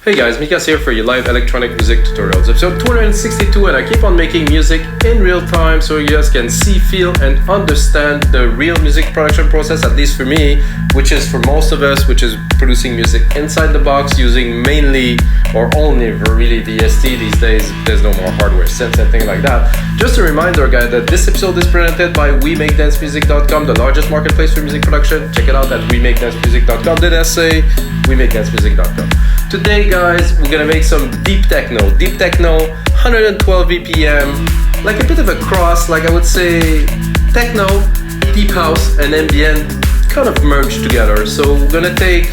Hey guys, Mikas here for your live electronic music tutorials, episode 262, and I keep on making music in real time so you guys can see, feel, and understand the real music production process, at least for me, which is for most of us, which is producing music inside the box using mainly or only really VST these days. There's no more hardware synths and things like that. Just a reminder, guys, that this episode is presented by WeMakeDanceMusic.com, the largest marketplace for music production. Check it out at WeMakeDanceMusic.com. Did I say WeMakeDanceMusic.com? Today, guys, we're gonna make some deep techno, 112 BPM, like a bit of a cross, like I would say techno, deep house, and ambient kind of merged together. So we're gonna take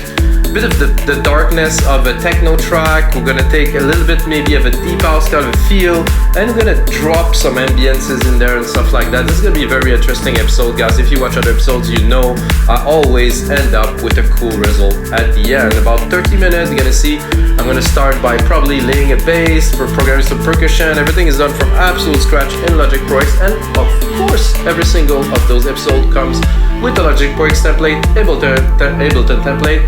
a bit of the darkness of a techno track, we're gonna take a little bit maybe of a deep house kind of feel, and we're gonna drop some ambiences in there and stuff like that. This is gonna be a very interesting episode, guys. If you watch other episodes, you know I always end up with a cool result at the end. About 30 minutes, you're gonna see I'm gonna start by probably laying a bass, for programming some percussion. Everything is done from absolute scratch in Logic Pro X, and of course every single of those episodes comes with the Logic Pro X template, Ableton template,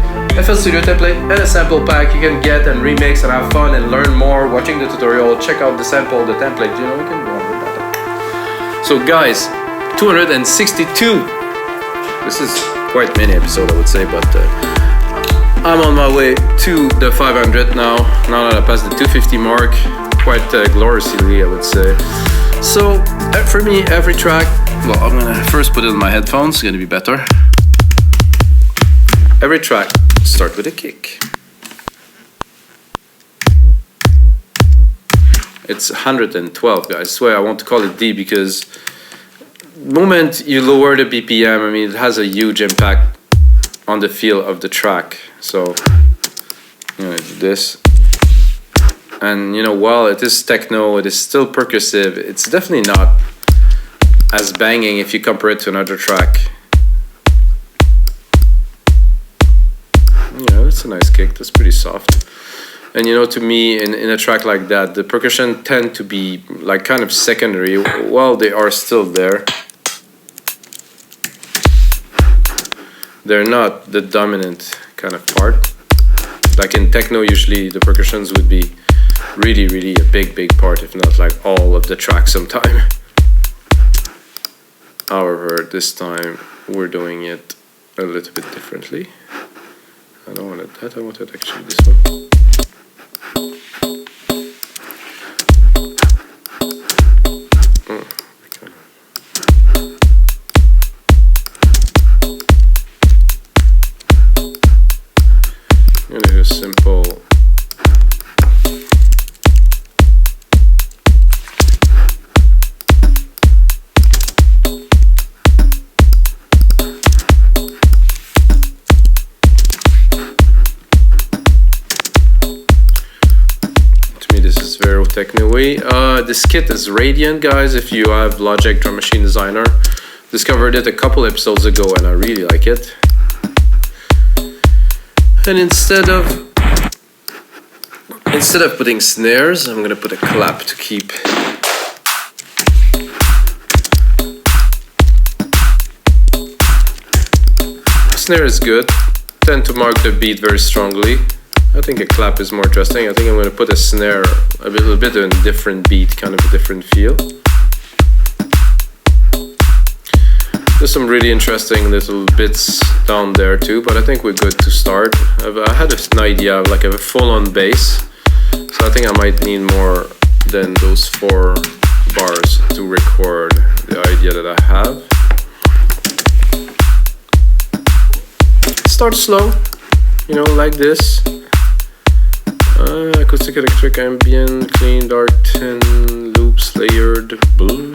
FL Studio template, and a sample pack you can get and remix and have fun and learn more watching the tutorial. Check out the sample, the template, you know, we can go on with that. So guys, 262. This is quite many episodes, I would say, but I'm on my way to the 500 now that I passed the 250 mark, quite gloriously, I would say. So for me, every track, well, I'm gonna first put it in my headphones, it's gonna be better. Every track start with a kick. It's 112, guys. I swear I want to call it D because the moment you lower the BPM, I mean, it has a huge impact on the feel of the track. So I'm gonna do this. And you know, while it is techno, it is still percussive. It's definitely not as banging if you compare it to another track. Yeah, that's a nice kick. That's pretty soft. And you know, to me, in a track like that, the percussion tend to be like kind of secondary while they are still there. They're not the dominant kind of part. Like in techno, usually the percussions would be really a big part, if not like all of the track sometime. However, this time we're doing it a little bit differently. I don't want it that, I want it actually this one. I'm gonna do a simple techno way. This kit is Radiant, guys. If you have Logic Drum Machine Designer, discovered it a couple episodes ago and I really like it. And instead of putting snares, I'm gonna put a clap to keep snare is good, tend to mark the beat very strongly. I think a clap is more interesting. I think I'm going to put a snare a little bit in a different beat, kind of a different feel. There's some really interesting little bits down there too, but I think we're good to start. I had an idea of like a full-on bass, so I think I might need more than those 4 bars to record the idea that I have. Start slow, you know, like this. Acoustic, electric, ambient, clean, dark, 10 loops, layered, blue.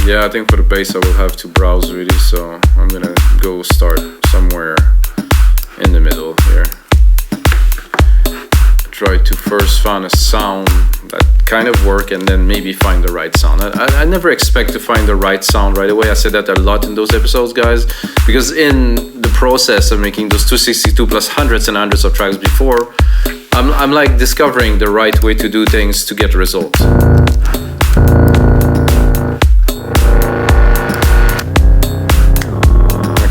Yeah, I think for the bass I will have to browse really, so I'm gonna go start somewhere in the middle here. Try to first find a sound that kind of work and then maybe find the right sound. I never expect to find the right sound right away. I said that a lot in those episodes, guys, because in the process of making those 262 plus hundreds and hundreds of tracks before, I'm like discovering the right way to do things to get results.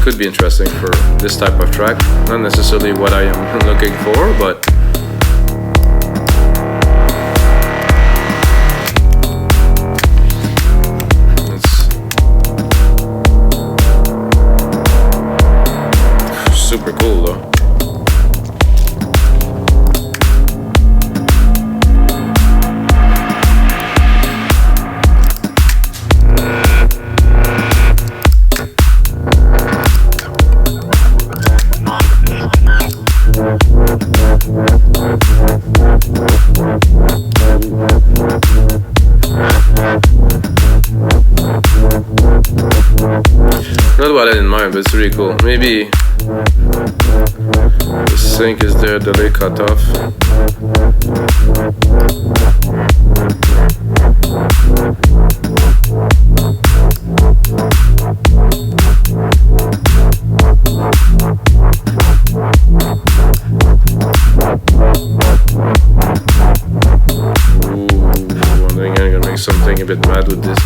could be interesting for this type of track. Not necessarily what I am looking for, but it's super cool though. Not what I had in mind, but it's really cool. Maybe the sync is there, delay cutoff. Ooh, I'm gonna make something a bit mad with this.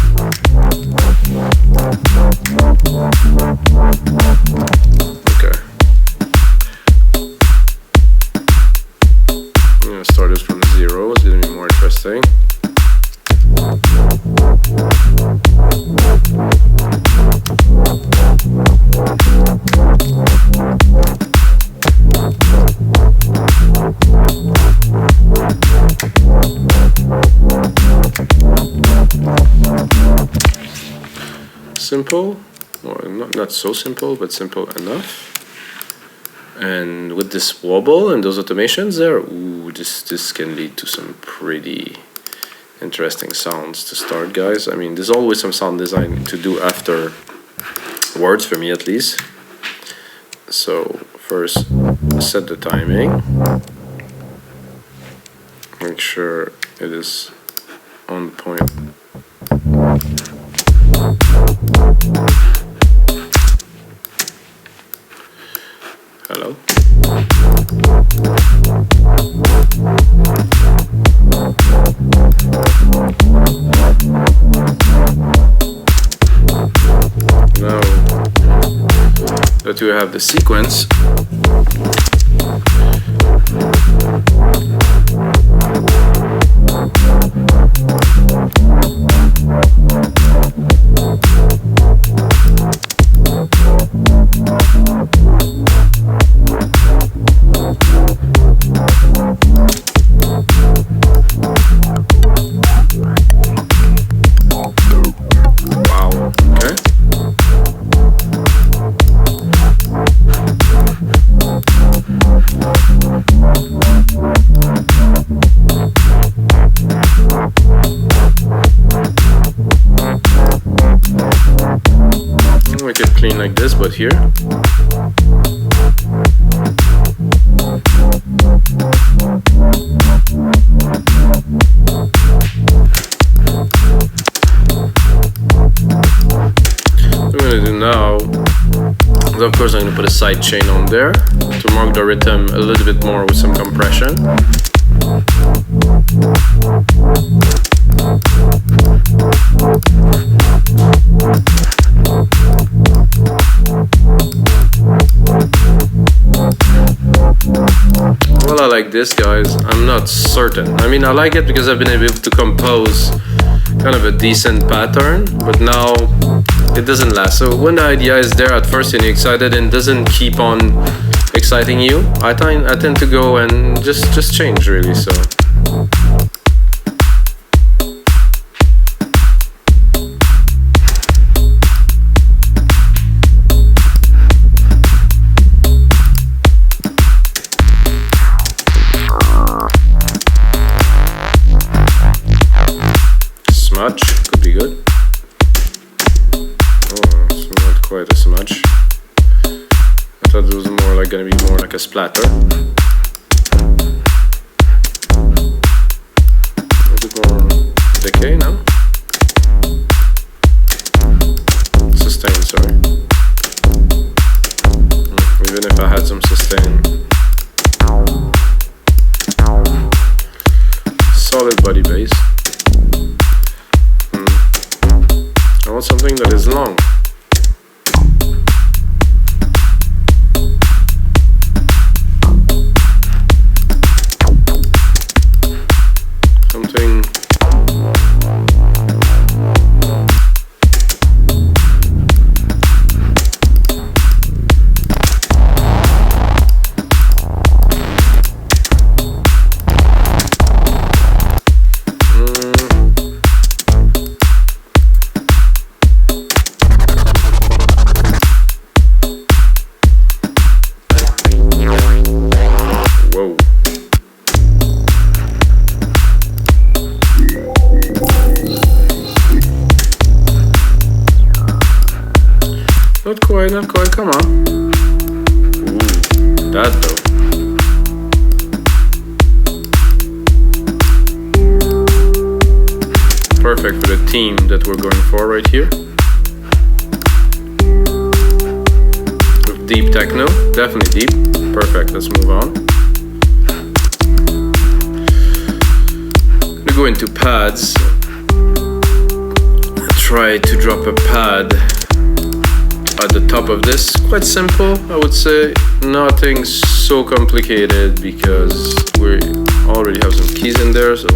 Okay. I'm gonna start this from 0. It's gonna be more interesting. Simple, or not so simple, but simple enough. And with this wobble and those automations there, ooh, this can lead to some pretty interesting sounds to start, guys. I mean, there's always some sound design to do after words, for me at least. So first, set the timing. Make sure it is on point. Hello. Now that we have the sequence, make it clean like this, but here. What I'm gonna do now, of course I'm gonna put a sidechain on there to mark the rhythm a little bit more with some compression. Well, I like this, guys. I'm not certain. I mean, I like it because I've been able to compose kind of a decent pattern, but now it doesn't last. So when the idea is there at first and you're excited and doesn't keep on exciting you, I tend to go and just change, really. So smudge could be good. Oh, it's not quite a smudge. I thought it was more like gonna be more like a splatter. A bit more decay now. Sustain, sorry. Even if I had some sustain. Solid body bass. I want something that is long. Not quite, not quite, come on. Ooh, that though. Perfect for the theme that we're going for right here. With deep techno, definitely deep. Perfect, let's move on. I'm gonna go into pads. Try to drop a pad at the top of this. Quite simple, I would say. Nothing so complicated because we already have some keys in there, so.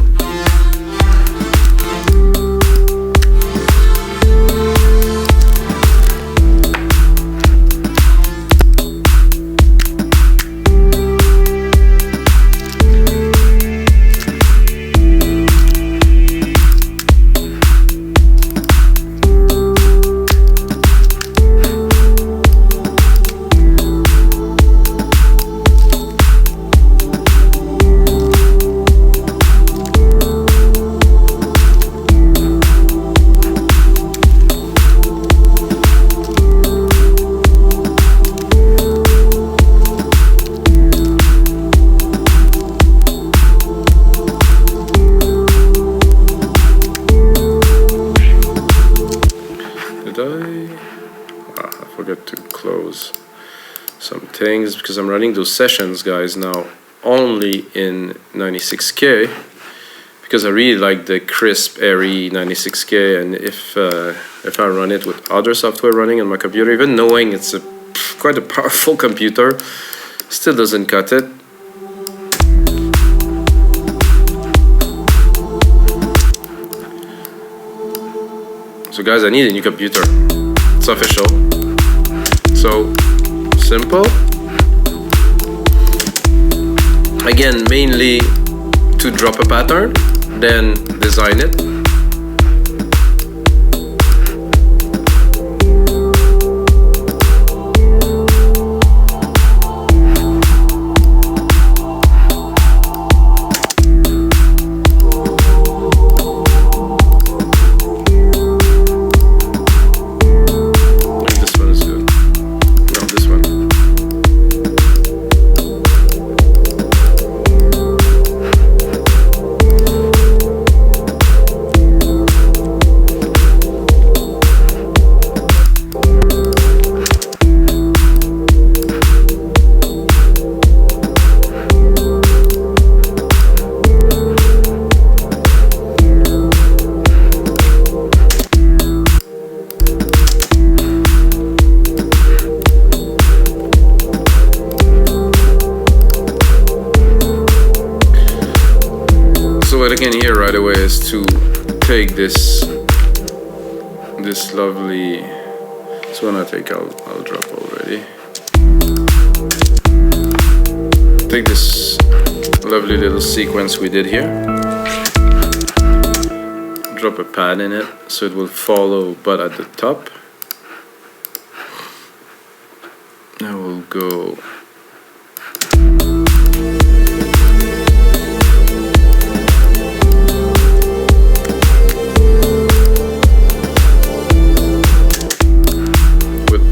Some things because I'm running those sessions, guys, now only in 96K because I really like the crisp, airy 96K, and if I run it with other software running on my computer, even knowing it's quite a powerful computer, still doesn't cut it. So guys, I need a new computer. It's official. So simple. Again, mainly to drop a pattern, then design it. What I can hear right away is to take this lovely. This one I think I'll drop already. Take this lovely little sequence we did here. Drop a pad in it so it will follow, but at the top. I will go.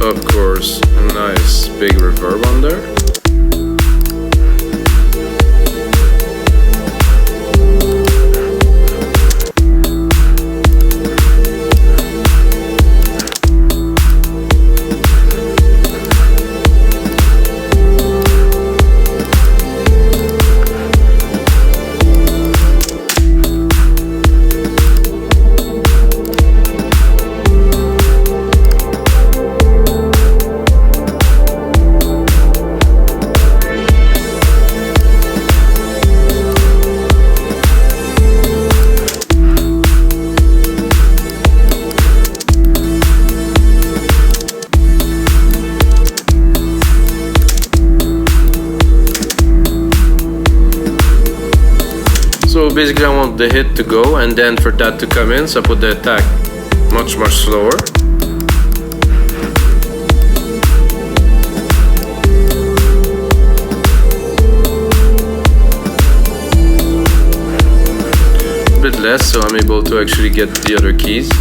Of course, a nice big reverb on there. So basically I want the hit to go and then for that to come in, so I put the attack much slower. A bit less, so I'm able to actually get the other keys.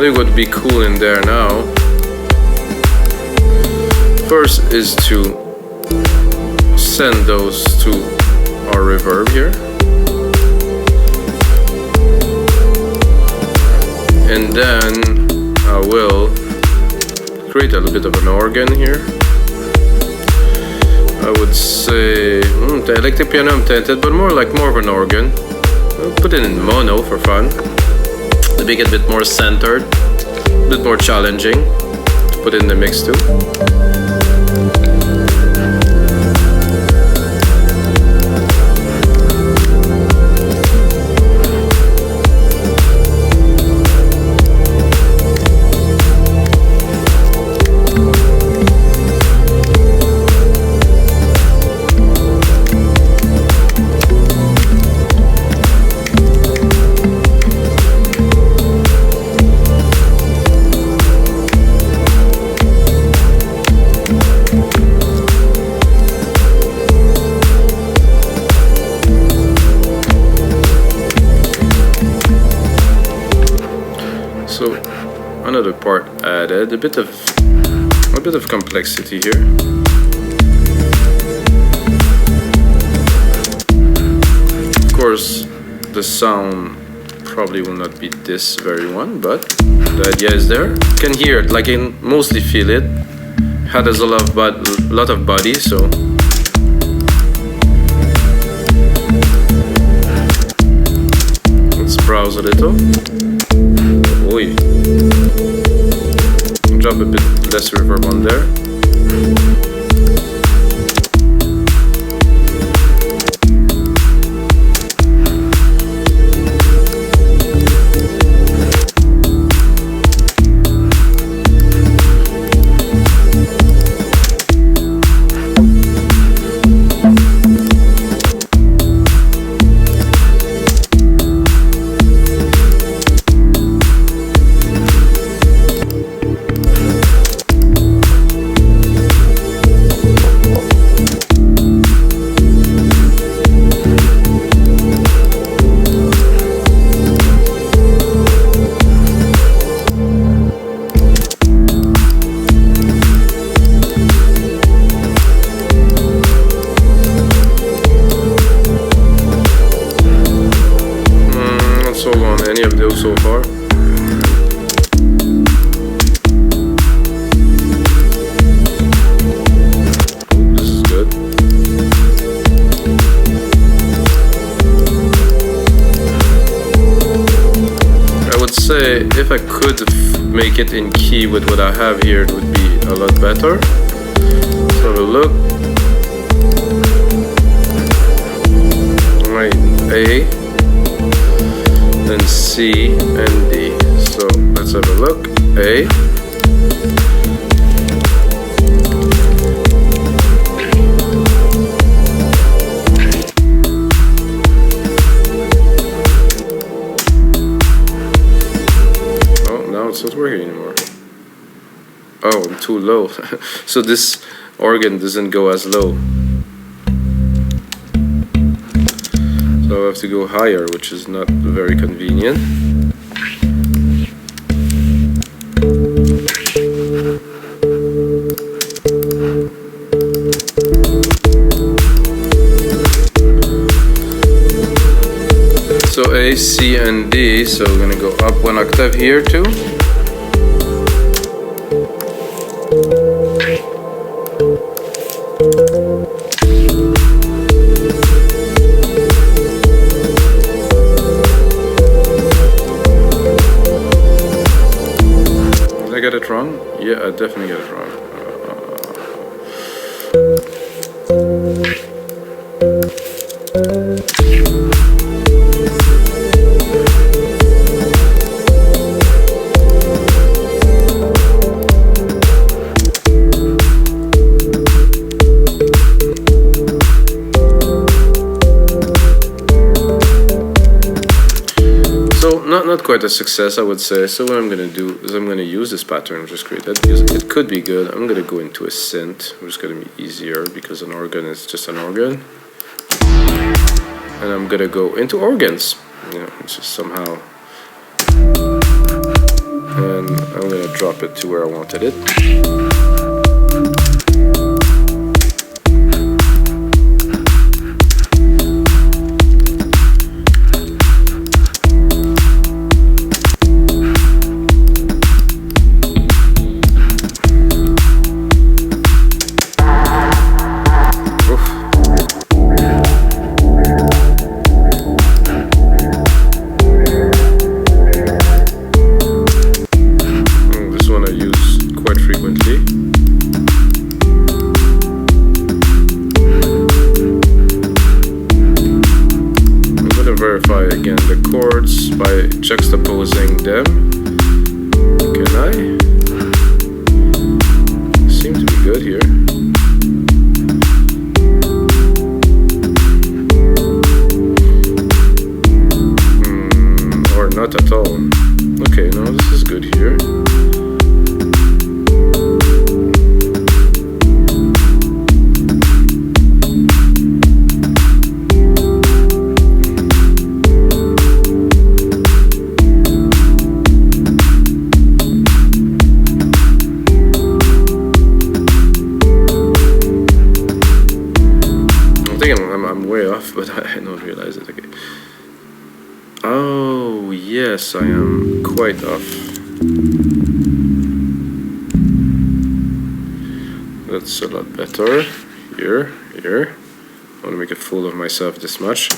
think what would be cool in there now, first is to send those to our reverb here. And then I will create a little bit of an organ here. I would say electric piano I'm tempted, but more of an organ. I'll put it in mono for fun to make it a bit more centered, a bit more challenging to put in the mix too. So another part added, a bit of complexity here. Of course, the sound probably will not be this very one, but the idea is there. You can hear it, like I can mostly feel it. It has a lot of body, so. Let's browse a little. Oi. Drop a bit less reverb on there. Any of those so far? This is good. I would say if I could make it in key with what I have here, it would be a lot better. Let's have a look. Right, A. Then C and D. So let's have a look. A. Oh, now it's not working anymore. Oh, I'm too low. So this organ doesn't go as low. So I have to go higher, which is not very convenient. So A, C, and D, so we're gonna go up one octave here too. Did I get it wrong? Yeah, I definitely got it wrong. Not quite a success, I would say. So what I'm going to do is I'm going to use this pattern I just created because it could be good. I'm going to go into a synth, which is going to be easier because an organ is just an organ. And I'm going to go into organs, you know, just somehow. And I'm gonna drop it to where I wanted it. Verify again the chords by juxtaposing them. Can I? Seem to be good here. Or not at all. Okay, no, this is good here. I'm way off, but I don't realize it. Okay. Oh, yes, I am quite off. That's a lot better. Here. I want to make a fool of myself this much.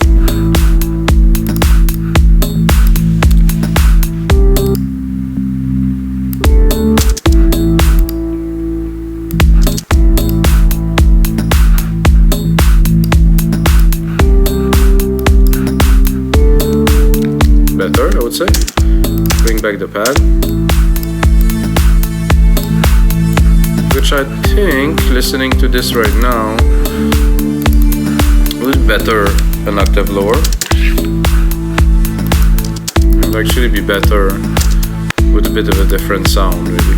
Better, I would say. Bring back the pad. Which I think, listening to this right now, will be better an octave lower. It would actually be better with a bit of a different sound, maybe.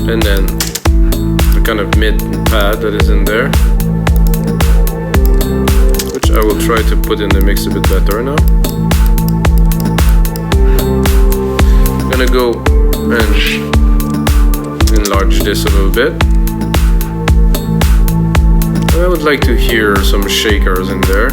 And then the kind of mid pad that is in there, which I will try to put in the mix a bit better now. I'm gonna go and enlarge this a little bit. And I would like to hear some shakers in there.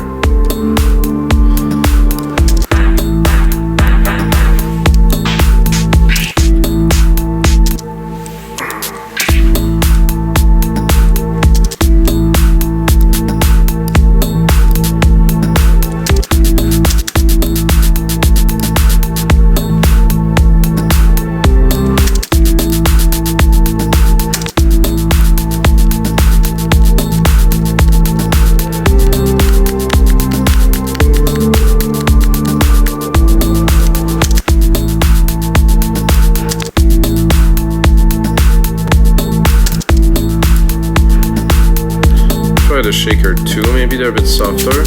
Try the shaker too, maybe they're a bit softer.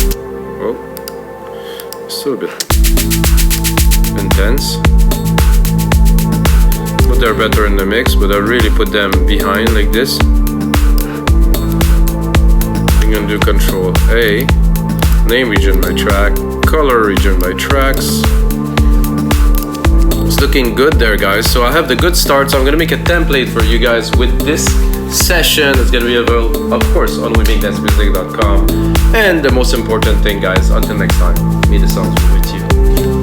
Oh, still a bit intense. But they're better in the mix, but I really put them behind like this. I'm gonna do Control A, name region by track, color region by tracks. It's looking good there, guys. So I have the good start, so I'm gonna make a template for you guys with this session. It's gonna be available, of course, on wimingdancemusic.com. And the most important thing, guys, until next time, may the sounds be with you.